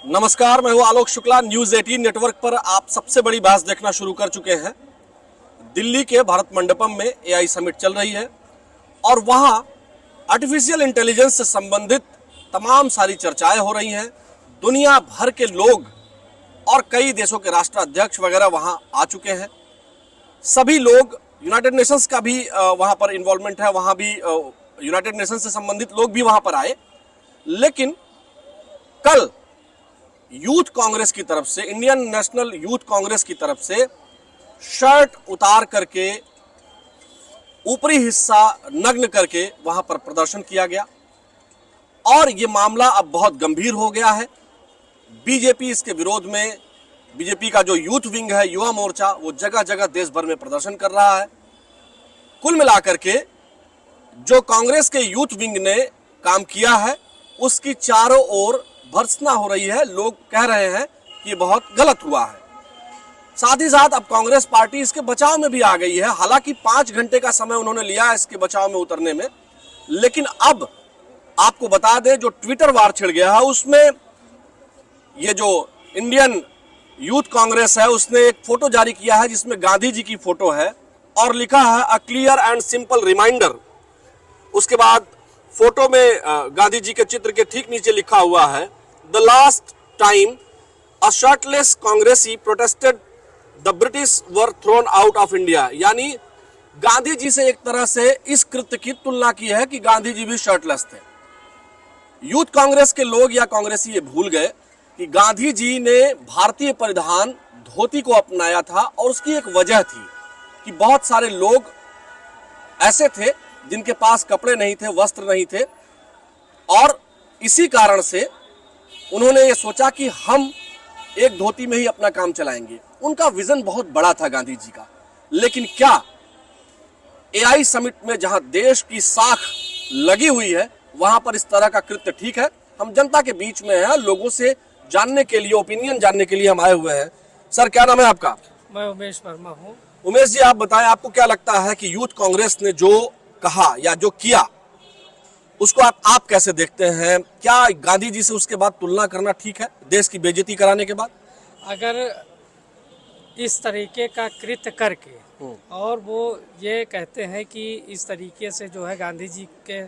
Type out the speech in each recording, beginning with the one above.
नमस्कार, मैं हूं आलोक शुक्ला। न्यूज 18 नेटवर्क पर आप सबसे बड़ी बहस देखना शुरू कर चुके हैं। दिल्ली के भारत मंडपम में एआई समिट चल रही है और वहां आर्टिफिशियल इंटेलिजेंस से संबंधित तमाम सारी चर्चाएं हो रही हैं। दुनिया भर के लोग और कई देशों के राष्ट्राध्यक्ष वगैरह वहां आ चुके हैं। सभी लोग, यूनाइटेड नेशंस का भी वहां पर इन्वॉल्वमेंट है, वहां भी यूनाइटेड नेशंस से संबंधित लोग भी वहां पर आए। लेकिन कल यूथ कांग्रेस की तरफ से, इंडियन नेशनल यूथ कांग्रेस की तरफ से शर्ट उतार करके, ऊपरी हिस्सा नग्न करके वहां पर प्रदर्शन किया गया और यह मामला अब बहुत गंभीर हो गया है। बीजेपी इसके विरोध में, बीजेपी का जो यूथ विंग है, युवा मोर्चा, वो जगह जगह देश भर में प्रदर्शन कर रहा है। कुल मिलाकर के जो कांग्रेस के यूथ विंग ने काम किया है उसकी चारों ओर भर्त्सना हो रही है। लोग कह रहे हैं कि बहुत गलत हुआ है। साथ ही साथ अब कांग्रेस पार्टी इसके बचाव में भी आ गई है। हालांकि 5 घंटे का समय उन्होंने लिया है इसके बचाव में उतरने में, लेकिन अब आपको बता दें जो ट्विटर वार छिड़ गया है उसमें ये जो इंडियन यूथ कांग्रेस है उसने एक फोटो जारी किया है जिसमें गांधी जी की फोटो है और लिखा है a clear and simple reminder. उसके बाद फोटो में गांधी जी के चित्र के ठीक नीचे लिखा हुआ है the last time a shirtless कांग्रेसी protested the British were thrown out of India. यानी गांधी जी से एक तरह से इस कृत्य की तुलना की है कि गांधी जी भी शर्टलेस थे। यूथ कांग्रेस के लोग या कांग्रेसी ये भूल गए कि गांधी जी ने भारतीय परिधान धोती को अपनाया था और उसकी एक वजह थी कि बहुत सारे लोग ऐसे थे जिनके पास कपड़े नहीं थे, वस्त्र नहीं थे, और इसी कारण से उन्होंने ये सोचा कि हम एक धोती में ही अपना काम चलाएंगे। उनका विजन बहुत बड़ा था गांधी जी का। लेकिन क्या एआई समिट में जहां देश की साख लगी हुई है वहां पर इस तरह का कृत्य ठीक है? हम जनता के बीच में हैं, लोगों से जानने के लिए, ओपिनियन जानने के लिए हम आए हुए हैं। सर, क्या नाम है आपका? मैं उमेश वर्मा हूँ। उमेश जी, आप बताएं, आपको क्या लगता है कि यूथ कांग्रेस ने जो कहा या जो किया उसको आप कैसे देखते हैं? क्या गांधी जी से उसके बाद तुलना करना ठीक है, देश की बेइज्जती कराने के बाद? अगर इस तरीके का कृत्य करके और वो ये कहते हैं कि इस तरीके से जो है गांधी जी के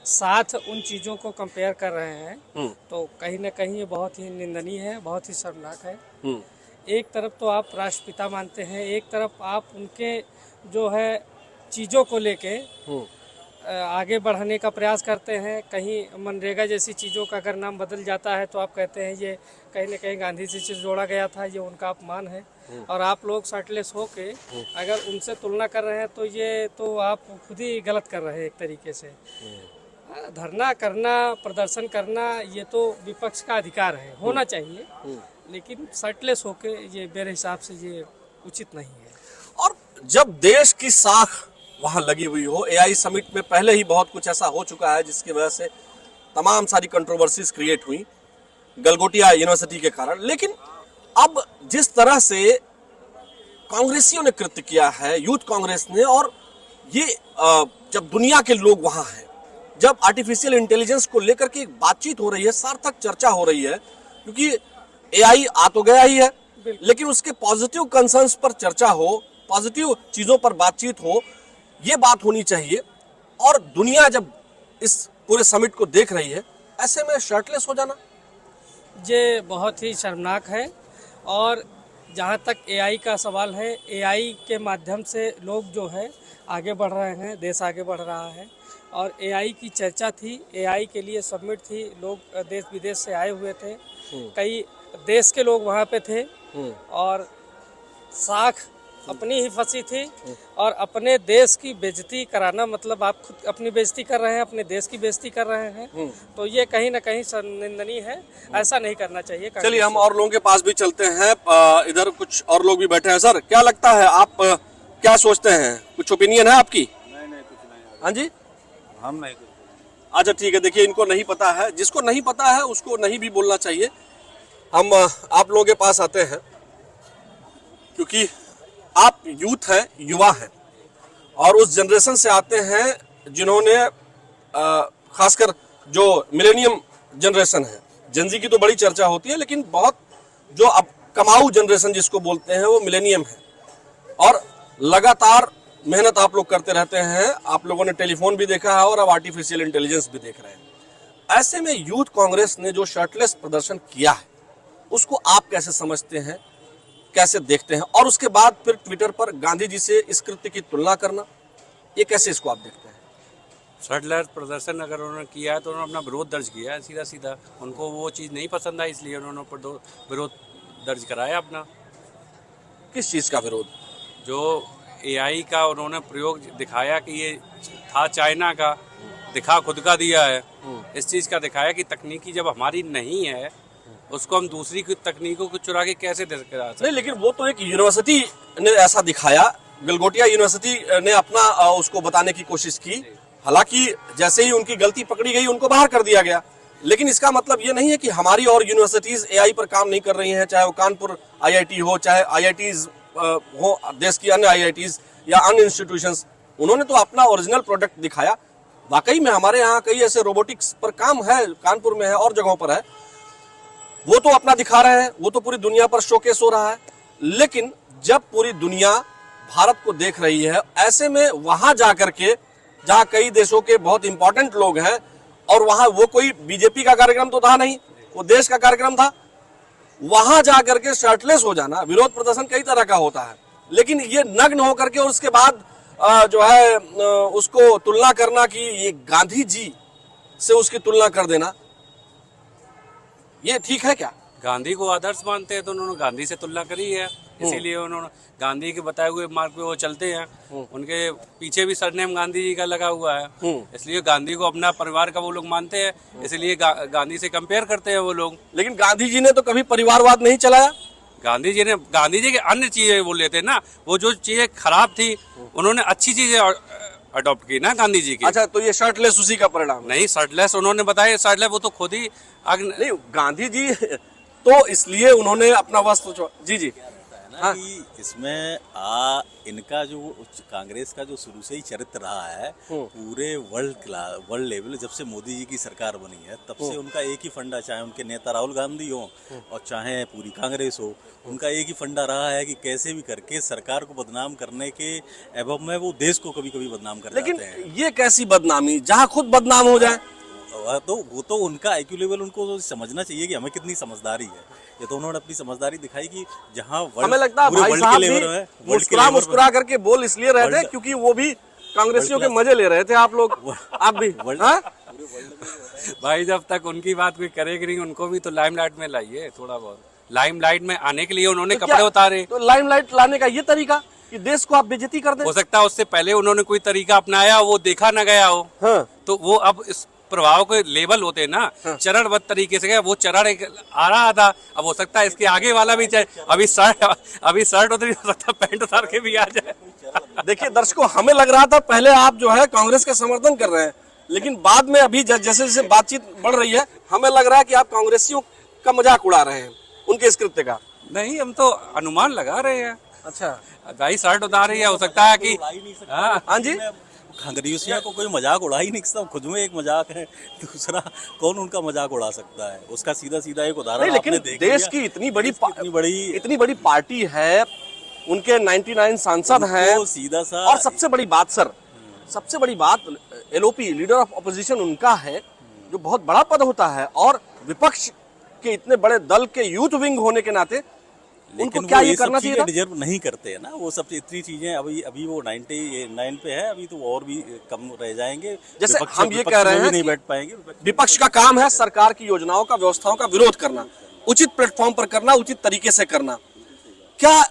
साथ उन चीज़ों को कंपेयर कर रहे हैं तो कहीं ना कहीं ये बहुत ही निंदनीय है, बहुत ही शर्मनाक है। एक तरफ तो आप राष्ट्रपिता मानते हैं, एक तरफ आप उनके जो है चीज़ों को लेके आगे बढ़ाने का प्रयास करते हैं। कहीं मनरेगा जैसी चीज़ों का अगर नाम बदल जाता है तो आप कहते हैं ये कहीं ना कहीं गांधी जी से जोड़ा गया था, ये उनका अपमान है। और आप लोग शर्टलेस होके अगर उनसे तुलना कर रहे हैं तो ये तो आप खुद ही गलत कर रहे हैं एक तरीके से। धरना करना, प्रदर्शन करना, ये तो विपक्ष का अधिकार है, होना चाहिए, लेकिन शर्टलेस होके ये मेरे हिसाब से ये उचित नहीं है। और जब देश की साख वहां लगी हुई हो, एआई समिट में पहले ही बहुत कुछ ऐसा हो चुका है जिसकी वजह से तमाम सारी कंट्रोवर्सीज क्रिएट हुई गलगोटिया यूनिवर्सिटी के कारण। लेकिन अब जिस तरह से कांग्रेसियों ने कृत्य किया है, यूथ कांग्रेस ने, और ये जब दुनिया के लोग वहां हैं, जब आर्टिफिशियल इंटेलिजेंस को लेकर के बातचीत हो रही है, सार्थक चर्चा हो रही है, क्योंकि एआई आ तो गया ही है लेकिन उसके पॉजिटिव कंसर्न्स पर चर्चा हो, पॉजिटिव चीजों पर बातचीत हो, ये बात होनी चाहिए। और दुनिया जब इस पूरे समिट को देख रही है, ऐसे में शर्टलेस हो जाना ये बहुत ही शर्मनाक है। और जहाँ तक एआई का सवाल है, एआई के माध्यम से लोग जो है आगे बढ़ रहे हैं, देश आगे बढ़ रहा है। और एआई की चर्चा थी, एआई के लिए सबमिट थी, लोग देश विदेश से आए हुए थे, कई देश के लोग वहाँ पे थे और साख अपनी ही फंसी थी। और अपने देश की बेइज्जती कराना मतलब आप खुद अपनी बेइज्जती कर रहे हैं, अपने देश की बेइज्जती कर रहे हैं, तो ये कहीं ना कहीं निंदनीय है। ऐसा नहीं करना चाहिए। चलिए हम और लोगों के पास भी चलते हैं। इधर कुछ और लोग भी बैठे हैं। सर, क्या लगता है, आप क्या सोचते हैं? कुछ ओपिनियन है आपकी? नहीं कुछ नहीं। हाँ जी, हम नहीं कुछ। अच्छा ठीक है। देखिए, इनको नहीं पता है, जिसको नहीं पता है उसको नहीं भी बोलना चाहिए। हम आप लोगों के पास आते हैं क्योंकि आप यूथ हैं, युवा हैं, और उस जनरेशन से आते हैं जिन्होंने खासकर जो मिलेनियम जनरेशन है जेनजी की तो बड़ी चर्चा होती है, लेकिन बहुत जो अब कमाऊ जनरेशन जिसको बोलते हैं वो मिलेनियम है, और लगातार मेहनत आप लोग करते रहते हैं। आप लोगों ने टेलीफोन भी देखा है और अब आर्टिफिशियल इंटेलिजेंस भी देख रहे हैं। ऐसे में यूथ कांग्रेस ने जो शर्टलेस प्रदर्शन किया है उसको आप कैसे समझते हैं, कैसे देखते हैं? और उसके बाद फिर ट्विटर पर गांधी जी से इस कृत्य की तुलना करना, ये कैसे इसको आप देखते हैं? शर्टलेस प्रदर्शन अगर उन्होंने किया है तो उन्होंने अपना विरोध दर्ज किया है सीधा सीधा। उनको वो चीज़ नहीं पसंद आई, इसलिए उन्होंने विरोध दर्ज कराया अपना। किस चीज का विरोध? जो एआई का उन्होंने प्रयोग दिखाया कि ये था चाइना का, दिखा खुद का दिया है। इस चीज़ का दिखाया कि तकनीकी जब हमारी नहीं है उसको हम दूसरी की तकनीकों को चुरा के कैसे दे सकते हैं। नहीं, लेकिन वो तो एक यूनिवर्सिटी ने ऐसा दिखाया, गलगोटिया यूनिवर्सिटी ने अपना उसको बताने की कोशिश की। हालांकि जैसे ही उनकी गलती पकड़ी गई उनको बाहर कर दिया गया, लेकिन इसका मतलब ये नहीं है कि हमारी और यूनिवर्सिटीज एआई पर काम नहीं कर रही हैं, चाहे वो कानपुर आईआईटी हो, चाहे आईआईटीज हो देश की अन्य आईआईटीज या अन्य इंस्टीट्यूशंस। उन्होंने तो अपना ओरिजिनल प्रोडक्ट दिखाया। वाकई में हमारे यहाँ कई ऐसे रोबोटिक्स पर काम है, कानपुर में है और जगहों पर है, वो तो अपना दिखा रहे हैं, वो तो पूरी दुनिया पर शोकेस हो रहा है। लेकिन जब पूरी दुनिया भारत को देख रही है, ऐसे में वहां जाकर के जहां कई देशों के बहुत इंपॉर्टेंट लोग हैं, और वहां वो कोई बीजेपी का कार्यक्रम तो था नहीं, वो देश का कार्यक्रम था, वहां जाकर के शर्टलेस हो जाना, विरोध प्रदर्शन कई तरह का होता है, लेकिन ये नग्न होकर के और उसके बाद जो है उसको तुलना करना कि ये गांधी जी से उसकी तुलना कर देना, ये ठीक है क्या? गांधी को आदर्श मानते हैं तो उन्होंने गांधी से तुलना करी है, इसीलिए उन्होंने गांधी के बताए हुए मार्ग पे वो चलते हैं। उनके पीछे भी सरनेम गांधी जी का लगा हुआ है, इसलिए गांधी को अपना परिवार का वो लोग मानते हैं, इसलिए गांधी से कंपेयर करते हैं वो लोग। लेकिन गांधी जी ने तो कभी परिवारवाद नहीं चलाया। गांधी जी के अन्य चीजें बोल लेते ना, वो जो चीजें खराब थी उन्होंने अच्छी चीजें अडॉप्ट की ना गांधी जी की। अच्छा, तो ये शर्टलेस उसी का परिणाम है? नहीं, शर्टलेस उन्होंने बताया, शर्टलेस वो तो खुद ही नहीं, गांधी जी तो इसलिए उन्होंने अपना वस्त्र जी हाँ। कि इसमें इनका जो कांग्रेस का जो शुरू से ही चरित्र रहा है पूरे वर्ल्ड लेवल, जब से मोदी जी की सरकार बनी है तब से उनका एक ही फंडा, चाहे उनके नेता राहुल गांधी हो और चाहे पूरी कांग्रेस हो, उनका एक ही फंडा रहा है कि कैसे भी करके सरकार को बदनाम करने के एवं में वो देश को कभी कभी बदनाम कर जाते हैं। लेकिन ये कैसी बदनामी, जहाँ खुद बदनाम हो जाए? तो वो तो उनका आईक्यू लेवल, उनको तो समझना चाहिए कि हमें कितनी समझदारी है। ये तो उन्होंने अपनी समझदारी दिखाई कि जहां हमें लगता है भाई साहब भी मुस्कुरा करके बोल इसलिए रहे थे क्योंकि वो भी कांग्रेसियों के मजे ले रहे थे। आप लोग आप भी भाई, जब तक उनकी बात कोई करेगी नहीं, उनको भी तो लाइमलाइट में लाइए। थोड़ा बहुत लाइमलाइट में आने के लिए उन्होंने कपड़े उतारे, तो लाइमलाइट लाने का ये तरीका कि देश को आप बेइज्जती कर दें। हो सकता है उससे पहले उन्होंने कोई तरीका अपनाया, वो देखा न गया हो। हाँ। तो वो अब इस प्रभाव के लेवल होते हैं ना, चरणबद्ध तरीके से वो चरण एक आ रहा था, अब हो सकता है इसके आगे वाला भी चाहे अभी शर्ट उतरी, हो सकता है पैंट उतार के भी आ जाए। देखिए दर्शकों, हमें लग रहा था पहले आप जो है कांग्रेस का समर्थन कर रहे हैं, लेकिन बाद में अभी जैसे जैसे बातचीत बढ़ रही है हमें लग रहा है कि आप कांग्रेसियों का मजाक उड़ा रहे हैं उनके इस कृत्य का। नहीं, हम तो अनुमान लगा रहे हैं। अच्छा भाई, शर्ट उतार रही है, हो सकता है कि हाँ जी, कांग्रेसियों को कोई मजाक उड़ा ही नहीं सकता, खुद में एक मजाक है, दूसरा कौन उनका मजाक उड़ा सकता है? उसका सीधा सीधा एक उदाहरण लेकिन देश की इतनी बड़ी पार्टी है, उनके 99 सांसद हैं, सीधा सा। और सबसे बड़ी बात सर, सबसे बड़ी बात एलओपी लीडर ऑफ ऑपोजिशन उनका है, जो बहुत बड़ा पद होता है, और विपक्ष के इतने बड़े दल के यूथ विंग होने के नाते उनको क्या ये करना चाहिए था? डिजर्व नहीं करते हैं ना वो सब इतनी चीजें। अभी वो 99 पे है, अभी तो और भी कम रह जाएंगे। जैसे हम ये कह रहे हैं नहीं बैठ पाएंगे। विपक्ष का काम है सरकार की योजनाओं का, व्यवस्थाओं का विरोध करना, उचित प्लेटफॉर्म पर करना, उचित तरीके से करना। क्या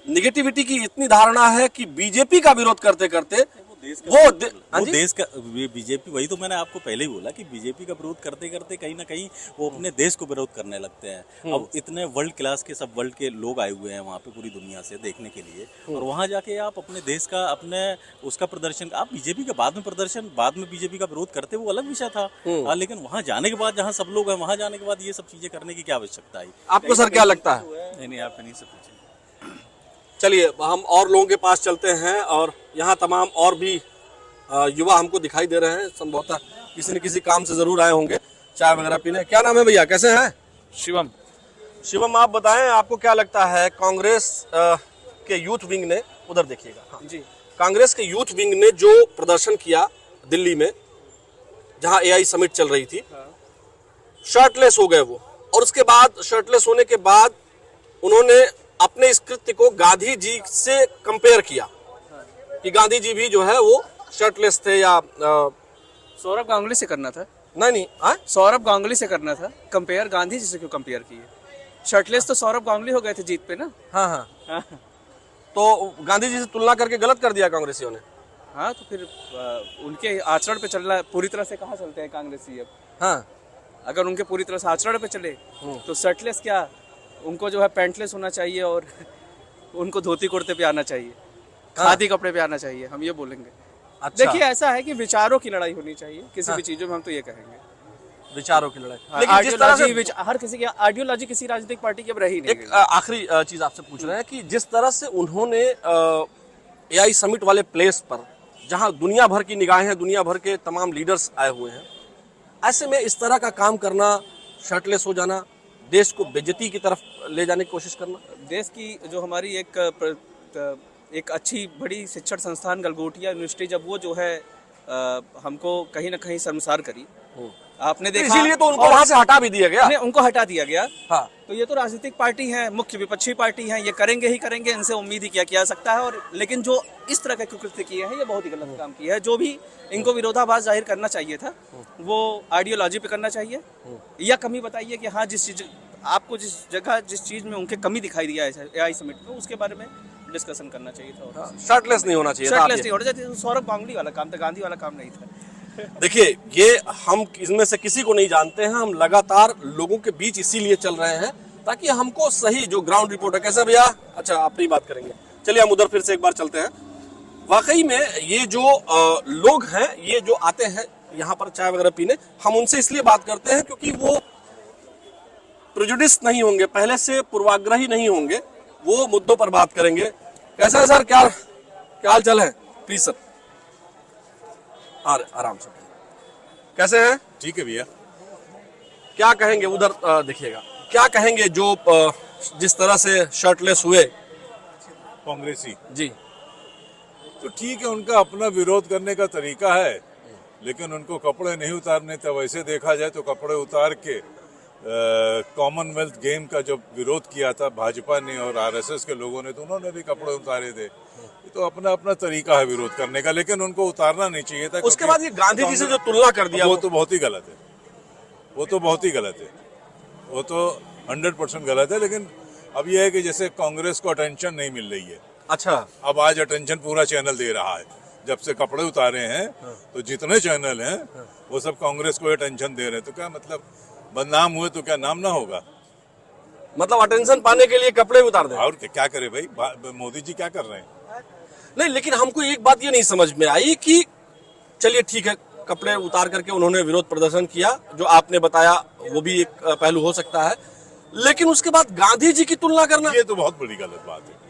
निगेटिविटी की इतनी धारणा है कि बीजेपी का विरोध करते करते देश का बीजेपी, वही तो मैंने आपको पहले ही बोला कि बीजेपी का विरोध करते करते कहीं ना कहीं वो अपने देश को विरोध करने लगते हैं। अब इतने वर्ल्ड क्लास के, सब वर्ल्ड के लोग आए हुए हैं वहाँ पे पूरी दुनिया से देखने के लिए, और वहाँ जाके आप अपने देश का, अपने उसका प्रदर्शन, आप बीजेपी का बाद में बीजेपी का विरोध करते, वो अलग विषय था। लेकिन वहाँ जाने के बाद, जहाँ सब लोग हैं, वहाँ जाने के बाद ये सब चीजें करने की क्या आवश्यकता है? आपको सर क्या लगता है? नहीं, आप नहीं सब पूछे। चलिए हम और लोगों के पास चलते हैं, और यहाँ तमाम और भी युवा हमको दिखाई दे रहे हैं, संभवतः किसी न किसी काम से जरूर आए होंगे। चाय वगैरह पीने। क्या नाम है भैया, कैसे हैं? शिवम। शिवम, आप बताएं, आपको क्या लगता है कांग्रेस के यूथ विंग ने, उधर देखिएगा, हाँ जी, कांग्रेस के यूथ विंग ने जो प्रदर्शन किया दिल्ली में जहां एआई समिट चल रही थी, शर्टलेस हो गए वो, और उसके बाद शर्टलेस होने के बाद उन्होंने अपने इस कृत्य को गांधी जी से कंपेयर किया कि गांधी जी भी जो है वो शर्टलेस थे या सौरभ गांगुली से करना था। नहीं, सौरभ गांगुली से करना था कंपेयर, गांधी जी से क्यों कंपेयर किए? शर्टलेस तो सौरभ गांगुली हो गए थे जीत पे ना। हाँ। तो गांधी जी से तुलना करके गलत कर दिया कांग्रेसियों ने। हाँ, तो फिर उनके आचरण पे चलना पूरी तरह से कहाँ चलते हैं कांग्रेसी अब। हाँ, अगर उनके पूरी तरह से आचरण पे चले तो शर्टलेस क्या, उनको जो है पैंटलेस होना चाहिए और उनको धोती कुर्ते पे आना चाहिए, खादी कपड़े पे आना चाहिए, हम ये बोलेंगे। अच्छा। देखिए, ऐसा है कि विचारों की लड़ाई होनी चाहिए किसी भी चीजों में, हम तो ये कहेंगे विचारों की लड़ाई। लेकिन जिस तरह से हर किसी की आइडियोलॉजी किसी राजनीतिक पार्टी की अब रही नहीं। एक आखिरी चीज आपसे पूछ रहे हैं कि जिस तरह से उन्होंने एआई समिट वाले प्लेस पर, जहां दुनिया भर की निगाहें हैं, दुनिया भर के तमाम लीडर्स आए हुए हैं, ऐसे में इस तरह का काम करना, शर्टलेस हो जाना, देश को बेइज्जती की तरफ ले जाने की कोशिश करना। देश की जो हमारी एक अच्छी बड़ी शिक्षण संस्थान गलगोटिया यूनिवर्सिटी, जब वो जो है हमको कहीं ना कहीं शर्मसार करी, आपने देखा, इसीलिए तो उनको वहां से हटा भी दिया गया। उनको हटा दिया गया। हाँ। तो ये तो राजनीतिक पार्टी है, मुख्य विपक्षी पार्टी है, ये करेंगे ही करेंगे, इनसे उम्मीद ही किया जा सकता है। और लेकिन जो इस तरह के कृत्य किए हैं, ये बहुत ही गलत काम किया है। जो भी इनको विरोधाभास जाहिर करना चाहिए था, वो आइडियोलॉजी पे करना चाहिए, या कमी बताइए कि हाँ, जिस चीज आपको, जिस जगह, जिस चीज में उनके कमी दिखाई दिया है एआई समिट में, उसके बारे में डिस्कशन करना चाहिए था। शर्टलेस नहीं होना चाहिए था। शर्टलेस नहीं होना चाहिए। सौरभ गांगुली वाला काम था, गांधी वाला काम नहीं था। देखिए, ये हम इसमें से किसी को नहीं जानते हैं, हम लगातार लोगों के बीच इसीलिए चल रहे हैं ताकि हमको सही जो ग्राउंड रिपोर्ट है। कैसा भैया? अच्छा, अपनी बात करेंगे। चलिए हम उधर फिर से एक बार चलते हैं। वाकई में ये जो लोग हैं, ये जो आते हैं यहाँ पर चाय वगैरह पीने, हम उनसे इसलिए बात करते हैं क्योंकि वो प्रेजुडिस नहीं होंगे, पहले से पूर्वाग्रही नहीं होंगे, वो मुद्दों पर बात करेंगे। कैसा है सर, क्या हाल चाल है? प्लीज सर, आराम से। कैसे हैं? ठीक है भैया। क्या कहेंगे, उधर देखिएगा, क्या कहेंगे जो जिस तरह से शर्टलेस हुए कांग्रेसी जी? तो ठीक है, उनका अपना विरोध करने का तरीका है, लेकिन उनको कपड़े नहीं उतारने थे। वैसे देखा जाए तो कपड़े उतार के कॉमनवेल्थ गेम का जो विरोध किया था भाजपा ने और आरएसएस के लोगों ने, तो उन्होंने भी कपड़े उतारे थे। तो अपना अपना तरीका है विरोध करने का, लेकिन उनको उतारना नहीं चाहिए था। उसके बाद ये गांधी जी से जो तुलना कर दिया, वो तो बहुत ही गलत है, वो तो बहुत ही गलत है, वो तो 100% गलत है। लेकिन अब यह है कि जैसे कांग्रेस को अटेंशन नहीं मिल रही है। अच्छा, अब आज अटेंशन पूरा चैनल दे रहा है। जब से कपड़े उतारे हैं तो जितने चैनल हैं वो सब कांग्रेस को अटेंशन दे रहे हैं। तो क्या मतलब, बदनाम हुए तो क्या नाम ना होगा? मतलब अटेंशन पाने के लिए कपड़े उतार दें। और क्या करे भाई, मोदी जी क्या कर रहे हैं? नहीं, लेकिन हमको एक बात ये नहीं समझ में आई कि चलिए ठीक है, कपड़े उतार करके उन्होंने विरोध प्रदर्शन किया, जो आपने बताया वो भी एक पहलू हो सकता है, लेकिन उसके बाद गांधी जी की तुलना करना, ये तो बहुत बड़ी गलत बात है।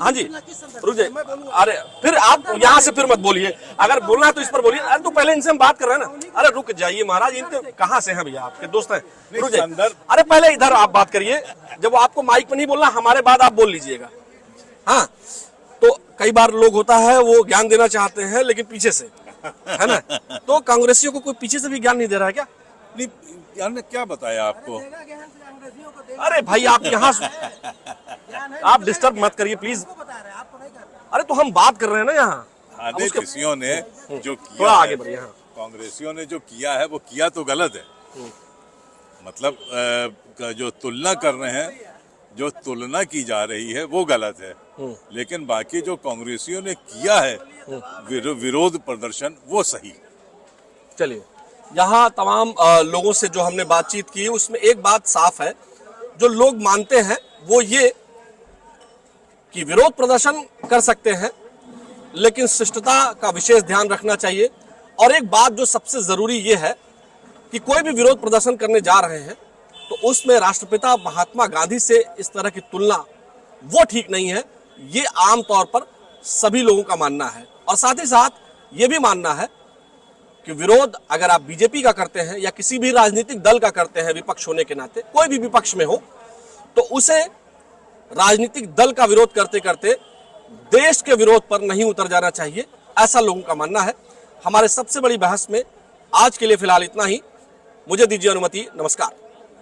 हाँ जी, रुक जाइए। अरे फिर आप यहाँ से फिर मत बोलिए, अगर बोलना है तो इस पर बोलिए। अरे तो पहले इनसे हम बात कर रहे हैं ना। अरे रुक जाइए महाराज, इनके कहाँ से हैं भैया? आपके दोस्त हैं? रुक जाइए। अरे पहले इधर आप बात करिए, जब आपको माइक पे नहीं बोलना, हमारे बाद आप बोल लीजिएगा। हाँ, तो कई बार लोग होता है वो ज्ञान देना चाहते हैं लेकिन पीछे से, है ना? तो कांग्रेसियों को कोई पीछे से भी ज्ञान नहीं दे रहा है क्या? नहीं, यार ने क्या बताया आपको? अरे भाई, आप यहाँ आप डिस्टर्ब मत करिए प्लीज। अरे तो हम बात कर रहे हैं ना यहाँ। कांग्रेसियों ने जो किया, थोड़ा आगे बढ़िए। हाँ, कांग्रेसियों ने जो किया है वो किया तो गलत है। मतलब जो तुलना कर रहे हैं, जो तुलना की जा रही है वो गलत है, लेकिन बाकी जो कांग्रेसियों ने किया है विरोध प्रदर्शन, वो सही। चलिए, यहाँ तमाम लोगों से जो हमने बातचीत की उसमें एक बात साफ है, जो लोग मानते हैं वो ये कि विरोध प्रदर्शन कर सकते हैं लेकिन शिष्टता का विशेष ध्यान रखना चाहिए। और एक बात जो सबसे जरूरी ये है कि कोई भी विरोध प्रदर्शन करने जा रहे हैं तो उसमें राष्ट्रपिता महात्मा गांधी से इस तरह की तुलना वो ठीक नहीं है। ये आम तौर पर सभी लोगों का मानना है, और साथ ही साथ ये भी मानना है कि विरोध अगर आप बीजेपी का करते हैं या किसी भी राजनीतिक दल का करते हैं विपक्ष होने के नाते, कोई भी विपक्ष में हो, तो उसे राजनीतिक दल का विरोध करते करते देश के विरोध पर नहीं उतर जाना चाहिए, ऐसा लोगों का मानना है। हमारे सबसे बड़ी बहस में आज के लिए फिलहाल इतना ही। मुझे दीजिए अनुमति। नमस्कार।